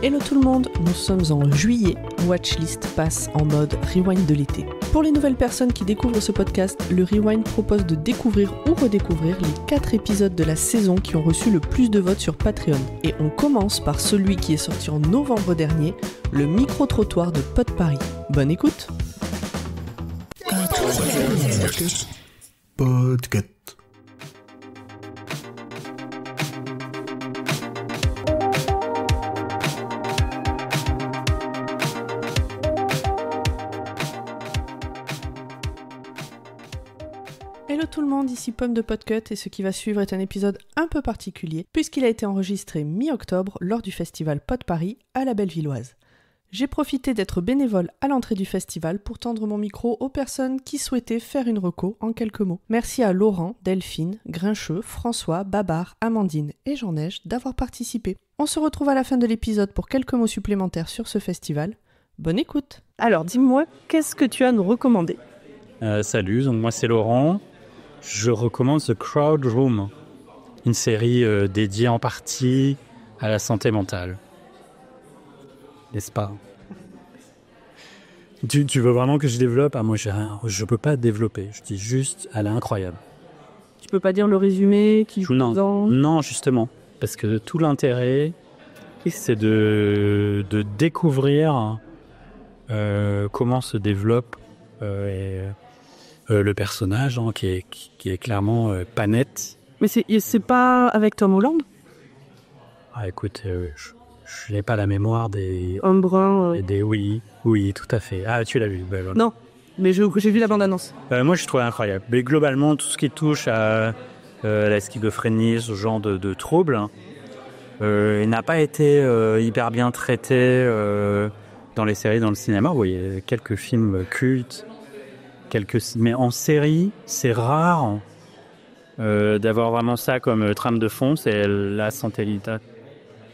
Hello tout le monde, nous sommes en juillet, Watchlist passe en mode rewind de l'été. Pour les nouvelles personnes qui découvrent ce podcast, le rewind propose de découvrir ou redécouvrir les 4 épisodes de la saison qui ont reçu le plus de votes sur Patreon. Et on commence par celui qui est sorti en novembre dernier, le micro-trottoir de Pod Paris. Bonne écoute. Podcast. Hello tout le monde, ici Pomme de Podcut et ce qui va suivre est un épisode un peu particulier puisqu'il a été enregistré mi-octobre lors du festival Pod Paris à la Bellevilloise. J'ai profité d'être bénévole à l'entrée du festival pour tendre mon micro aux personnes qui souhaitaient faire une reco en quelques mots. Merci à Laurent, Delphine, Grincheux, François, Babar, Amandine et Jean-Neige d'avoir participé. On se retrouve à la fin de l'épisode pour quelques mots supplémentaires sur ce festival. Bonne écoute. Alors dis-moi, qu'est-ce que tu as à nous recommander ? Salut, donc moi c'est Laurent. Je recommande The Crowd Room, une série dédiée en partie à la santé mentale. N'est-ce pas ? Tu veux vraiment que je développe ? Moi, je peux pas développer. Je dis juste, elle est incroyable. Tu peux pas dire le résumé qui joue dedans ? Non, justement. Parce que tout l'intérêt, c'est de découvrir comment se développe le personnage, hein, qui est clairement pas net. Mais c'est pas avec Tom Holland ? Ah, écoute, je n'ai pas la mémoire des... Un brun... Oui, tout à fait. Ah, tu l'as vu. Ben, voilà. Non, mais j'ai vu la bande-annonce. Moi, je trouve incroyable. Mais globalement, tout ce qui touche à la schizophrénie, ce genre de troubles, il n'a pas été hyper bien traité dans les séries, dans le cinéma. Vous voyez, quelques films cultes, mais en série, c'est rare d'avoir vraiment ça comme trame de fond. C'est la santé mentale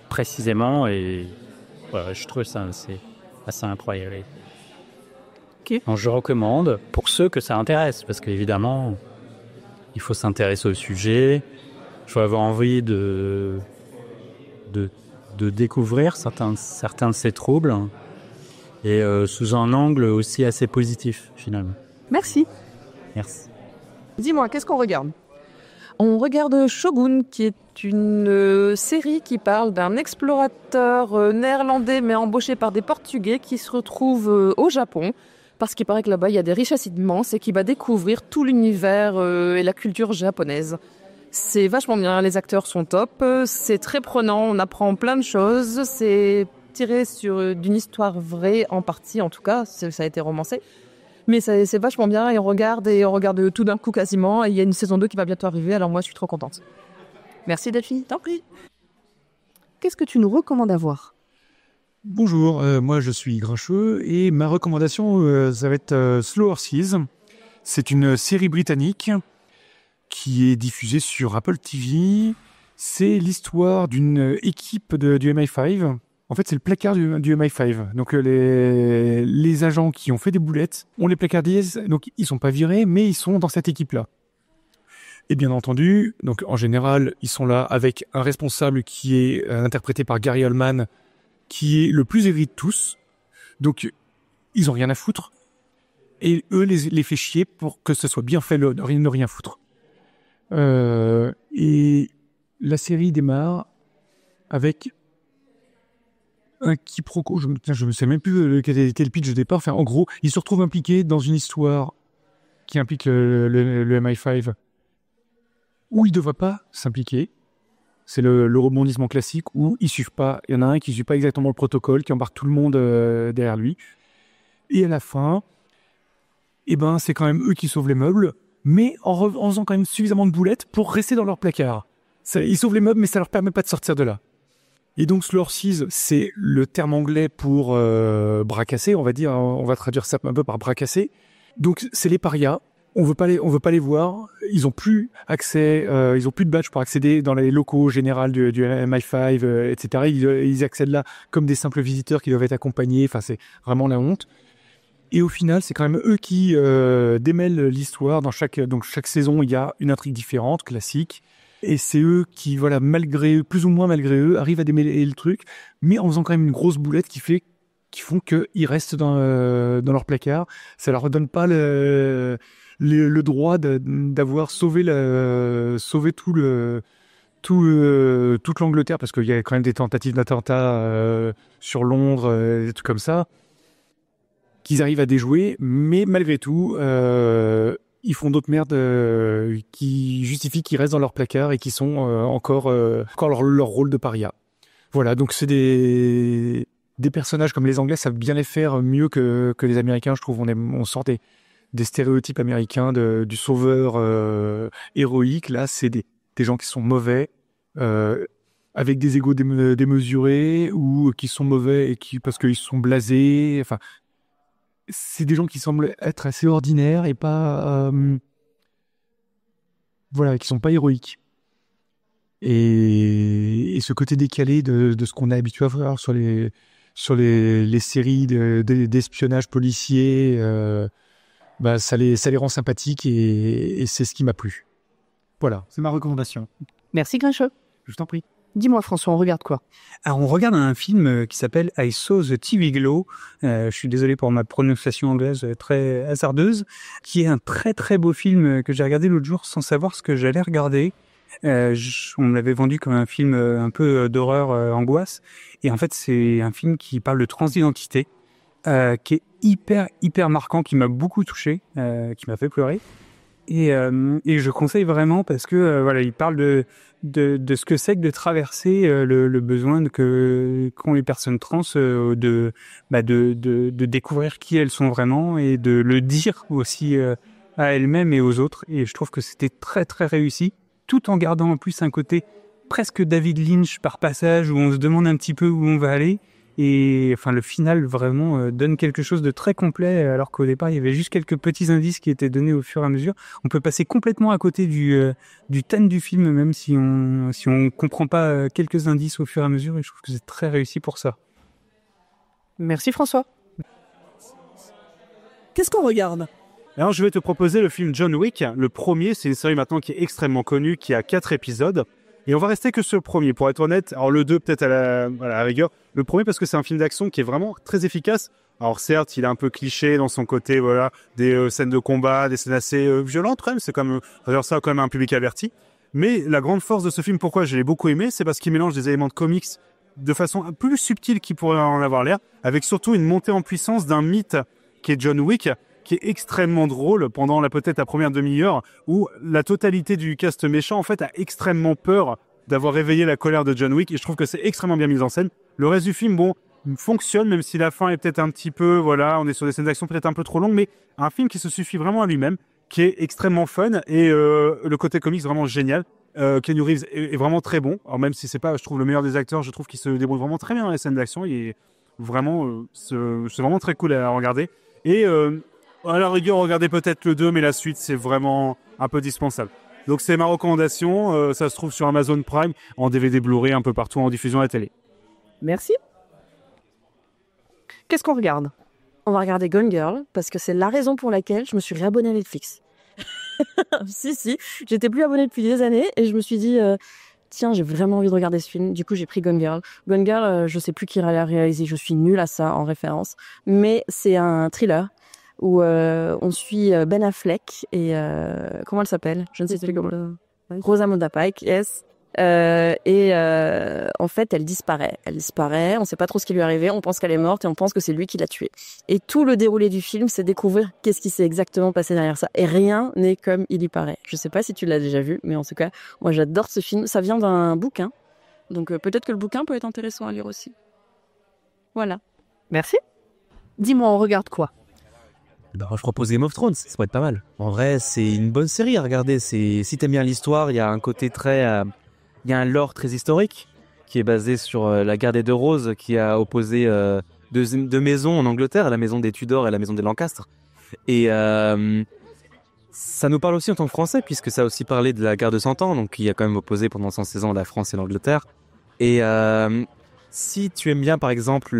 précisément, et voilà, je trouve ça assez incroyable. Okay. Donc je recommande pour ceux que ça intéresse, parce qu'évidemment, il faut s'intéresser au sujet, il faut avoir envie de découvrir certains de ces troubles, et sous un angle aussi assez positif, finalement. Merci. Dis-moi, qu'est-ce qu'on regarde ? On regarde Shogun, qui est une série qui parle d'un explorateur néerlandais mais embauché par des Portugais qui se retrouve au Japon parce qu'il paraît que là-bas il y a des richesses immenses et qui va découvrir tout l'univers et la culture japonaise. C'est vachement bien, les acteurs sont top, c'est très prenant, on apprend plein de choses, c'est tiré d'une histoire vraie en partie en tout cas, ça a été romancé. Mais c'est vachement bien et on regarde tout d'un coup quasiment. Et il y a une saison 2 qui va bientôt arriver, alors moi je suis trop contente. Merci Delphine, t'en prie. Qu'est-ce que tu nous recommandes à voir ? Bonjour, moi je suis Grincheux et ma recommandation ça va être Slow Horses. C'est une série britannique qui est diffusée sur Apple TV. C'est l'histoire d'une équipe du MI5. En fait, c'est le placard du MI5. Donc, les agents qui ont fait des boulettes, on les placardise. Donc, ils sont pas virés, mais ils sont dans cette équipe-là. Et bien entendu, donc en général, ils sont là avec un responsable qui est interprété par Gary Oldman, qui est le plus aigri de tous. Donc, ils ont rien à foutre. Et eux les fait chier pour que ce soit bien fait de rien foutre. Et la série démarre avec un quiproquo, je ne sais même plus quel était le pitch de départ. Enfin, en gros, il se retrouve impliqué dans une histoire qui implique le MI5 où il ne devrait pas s'impliquer. C'est le rebondissement classique où ils suivent pas. Il y en a un qui ne suit pas exactement le protocole, qui embarque tout le monde derrière lui. Et à la fin, c'est quand même eux qui sauvent les meubles, mais en faisant quand même suffisamment de boulettes pour rester dans leur placard. Ils sauvent les meubles, mais ça leur permet pas de sortir de là. Et donc Slow Horses, c'est le terme anglais pour bras cassés, on va dire, on va traduire ça un peu par bras cassés. Donc c'est les parias, on veut pas les voir, ils ont plus accès, ils ont plus de badge pour accéder dans les locaux généraux du MI5, etc. Ils accèdent là comme des simples visiteurs qui doivent être accompagnés, enfin c'est vraiment la honte. Et au final, c'est quand même eux qui démêlent l'histoire. Dans chaque saison, il y a une intrigue différente, classique. Et c'est eux qui, voilà, malgré eux, plus ou moins malgré eux, arrivent à démêler le truc, mais en faisant quand même une grosse boulette qui font qu'ils restent dans leur placard. Ça leur donne pas le droit d'avoir sauvé toute l'Angleterre, parce qu'il y a quand même des tentatives d'attentats sur Londres, des trucs comme ça, qu'ils arrivent à déjouer, mais malgré tout, ils font d'autres merdes qui justifient qu'ils restent dans leur placard et qui sont encore leur rôle de paria. Voilà, donc c'est des personnages comme les Anglais savent bien les faire mieux que les Américains, je trouve. On sort des stéréotypes américains du sauveur héroïque. Là, c'est des gens qui sont mauvais, avec des égos démesurés, ou qui sont mauvais parce qu'ils sont blasés. Enfin, c'est des gens qui semblent être assez ordinaires et pas, voilà, qui sont pas héroïques. Et ce côté décalé de ce qu'on est habitué à voir sur les séries d'espionnage policier, ça les rend sympathiques et c'est ce qui m'a plu. Voilà, c'est ma recommandation. Merci Grincheux. Je t'en prie. Dis-moi François, on regarde quoi? Alors on regarde un film qui s'appelle I Saw the TV Glow. Je suis désolé pour ma prononciation anglaise très hasardeuse, qui est un très très beau film que j'ai regardé l'autre jour sans savoir ce que j'allais regarder. On me l'avait vendu comme un film un peu d'horreur, angoisse, et en fait c'est un film qui parle de transidentité, qui est hyper marquant, qui m'a beaucoup touché, qui m'a fait pleurer, et je conseille vraiment parce que voilà, il parle de ce que c'est que de traverser le besoin qu'ont les personnes trans de découvrir qui elles sont vraiment et de le dire aussi à elles-mêmes et aux autres, et je trouve que c'était très très réussi, tout en gardant en plus un côté presque David Lynch par passage, où on se demande un petit peu où on va aller. Et enfin, le final vraiment donne quelque chose de très complet, alors qu'au départ, il y avait juste quelques petits indices qui étaient donnés au fur et à mesure. On peut passer complètement à côté du thème du film, même si on comprend pas quelques indices au fur et à mesure, et je trouve que c'est très réussi pour ça. Merci François. Qu'est-ce qu'on regarde? Alors, je vais te proposer le film John Wick. Le premier, c'est une série maintenant qui est extrêmement connue, qui a 4 épisodes. Et on va rester que sur le premier, pour être honnête. Alors, le 2, peut-être à la rigueur. Le premier, parce que c'est un film d'action qui est vraiment très efficace. Alors, certes, il est un peu cliché dans son côté, voilà, des scènes de combat, des scènes assez violentes, quand même. C'est comme, ça, quand même, un public averti. Mais la grande force de ce film, pourquoi je l'ai beaucoup aimé, c'est parce qu'il mélange des éléments de comics de façon plus subtile qu'il pourrait en avoir l'air, avec surtout une montée en puissance d'un mythe qui est John Wick, qui est extrêmement drôle pendant peut-être la première demi-heure, où la totalité du cast méchant en fait a extrêmement peur d'avoir réveillé la colère de John Wick, et je trouve que c'est extrêmement bien mis en scène. Le reste du film, bon, fonctionne, même si la fin est peut-être un petit peu, voilà, on est sur des scènes d'action peut-être un peu trop longues, mais un film qui se suffit vraiment à lui-même, qui est extrêmement fun, et le côté comics vraiment génial. Keanu Reeves est vraiment très bon, alors même si c'est pas, je trouve, le meilleur des acteurs, je trouve qu'il se débrouille vraiment très bien dans les scènes d'action, et vraiment, c'est vraiment très cool à regarder. Et à la rigueur, regardez peut-être le 2, mais la suite, c'est vraiment un peu dispensable. Donc c'est ma recommandation, ça se trouve sur Amazon Prime, en DVD Blu-ray, un peu partout en diffusion à la télé. Merci. Qu'est-ce qu'on regarde? On va regarder Gone Girl, parce que c'est la raison pour laquelle je me suis réabonnée à Netflix. Si, j'étais plus abonnée depuis des années, et je me suis dit, tiens, j'ai vraiment envie de regarder ce film. Du coup, j'ai pris Gone Girl. Gone Girl, je sais plus qui l'a réalisé, je suis nulle à ça en référence, mais c'est un thriller où on suit Ben Affleck et comment elle s'appelle? Je ne sais plus comment. Rosamund Pike, yes. En fait, elle disparaît. On ne sait pas trop ce qui lui est arrivé. On pense qu'elle est morte et on pense que c'est lui qui l'a tuée. Et tout le déroulé du film, c'est découvrir qu'est-ce qui s'est exactement passé derrière ça. Et rien n'est comme il y paraît. Je sais pas si tu l'as déjà vu, mais en tout cas, moi j'adore ce film. Ça vient d'un bouquin, donc peut-être que le bouquin peut être intéressant à lire aussi. Voilà. Merci. Dis-moi, on regarde quoi? Je propose Game of Thrones, ça pourrait être pas mal. En vrai, c'est une bonne série à regarder. Si t'aimes bien l'histoire, il y a un côté très... il y a un lore très historique qui est basé sur la guerre des deux roses, qui a opposé deux maisons en Angleterre, la maison des Tudors et la maison des Lancastre. Et ça nous parle aussi en tant que Français, puisque ça a aussi parlé de la guerre de 100 ans, donc qui a quand même opposé pendant 116 ans la France et l'Angleterre. Et si tu aimes bien, par exemple,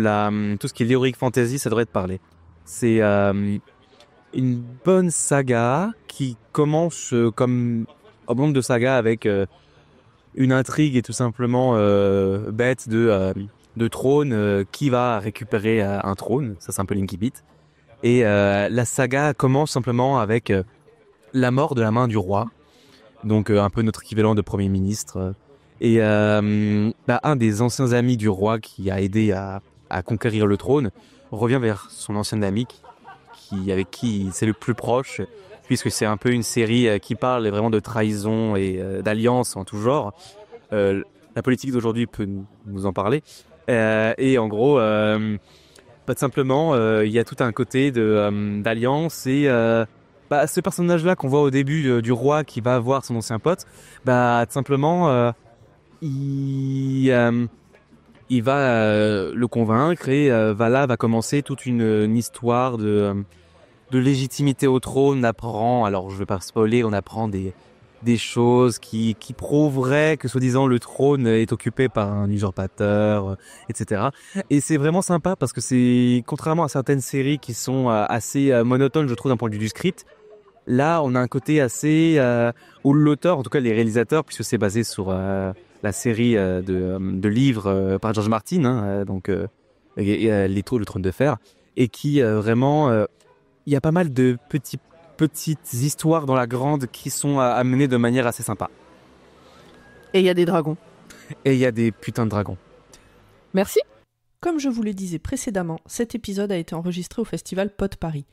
tout ce qui est l'heroic fantasy, ça devrait te parler. C'est une bonne saga qui commence comme un nombre de sagas avec une intrigue est tout simplement bête de trône, qui va récupérer un trône, ça c'est un peu l'incipit. Et la saga commence simplement avec la mort de la main du roi, donc un peu notre équivalent de premier ministre. Et un des anciens amis du roi qui a aidé à conquérir le trône revient vers son ancien ami avec qui c'est le plus proche, puisque c'est un peu une série qui parle vraiment de trahison et d'alliance en tout genre. La politique d'aujourd'hui peut nous en parler. Et en gros, pas simplement, il y a tout un côté d'alliance et ce personnage-là qu'on voit au début du roi qui va voir son ancien pote, tout simplement, il va le convaincre et va commencer toute une histoire de légitimité au trône. On apprend, alors je vais pas spoiler, on apprend des choses qui prouveraient que soi-disant le trône est occupé par un usurpateur, etc. Et c'est vraiment sympa parce que c'est, contrairement à certaines séries qui sont assez monotones, je trouve, d'un point de vue du script, là on a un côté assez où l'auteur, en tout cas les réalisateurs, puisque c'est basé sur la série de livres par George Martin, Les Trônes, le Trône de Fer, et qui vraiment, il y a pas mal de petites histoires dans la grande qui sont amenées de manière assez sympa. Et il y a des dragons. Et il y a des putains de dragons. Merci. Comme je vous le disais précédemment, cet épisode a été enregistré au festival Pod Paris.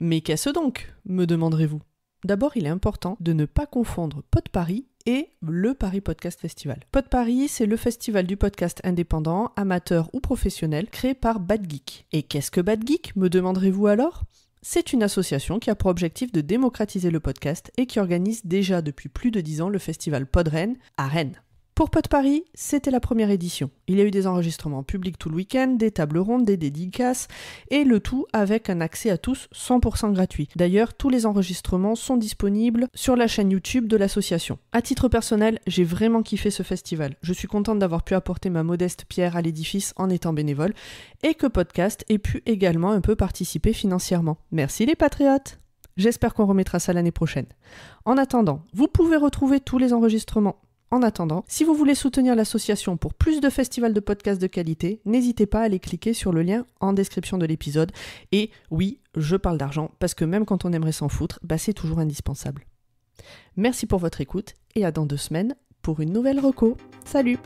Mais qu'est-ce donc, me demanderez-vous ? D'abord, il est important de ne pas confondre Pod Paris et le Paris Podcast Festival. Pod Paris, c'est le festival du podcast indépendant, amateur ou professionnel, créé par Bad Geek. Et qu'est-ce que Bad Geek, me demanderez-vous alors ? C'est une association qui a pour objectif de démocratiser le podcast et qui organise déjà depuis plus de 10 ans le festival Pod Rennes à Rennes. Pour Pod Paris, c'était la première édition. Il y a eu des enregistrements publics tout le week-end, des tables rondes, des dédicaces, et le tout avec un accès à tous 100% gratuit. D'ailleurs, tous les enregistrements sont disponibles sur la chaîne YouTube de l'association. À titre personnel, j'ai vraiment kiffé ce festival. Je suis contente d'avoir pu apporter ma modeste pierre à l'édifice en étant bénévole, et que Podcast ait pu également un peu participer financièrement. Merci les patriotes! J'espère qu'on remettra ça l'année prochaine. En attendant, vous pouvez retrouver tous les enregistrements. En attendant, si vous voulez soutenir l'association pour plus de festivals de podcasts de qualité, n'hésitez pas à aller cliquer sur le lien en description de l'épisode. Et oui, je parle d'argent, parce que même quand on aimerait s'en foutre, c'est toujours indispensable. Merci pour votre écoute, et à dans 2 semaines pour une nouvelle reco. Salut!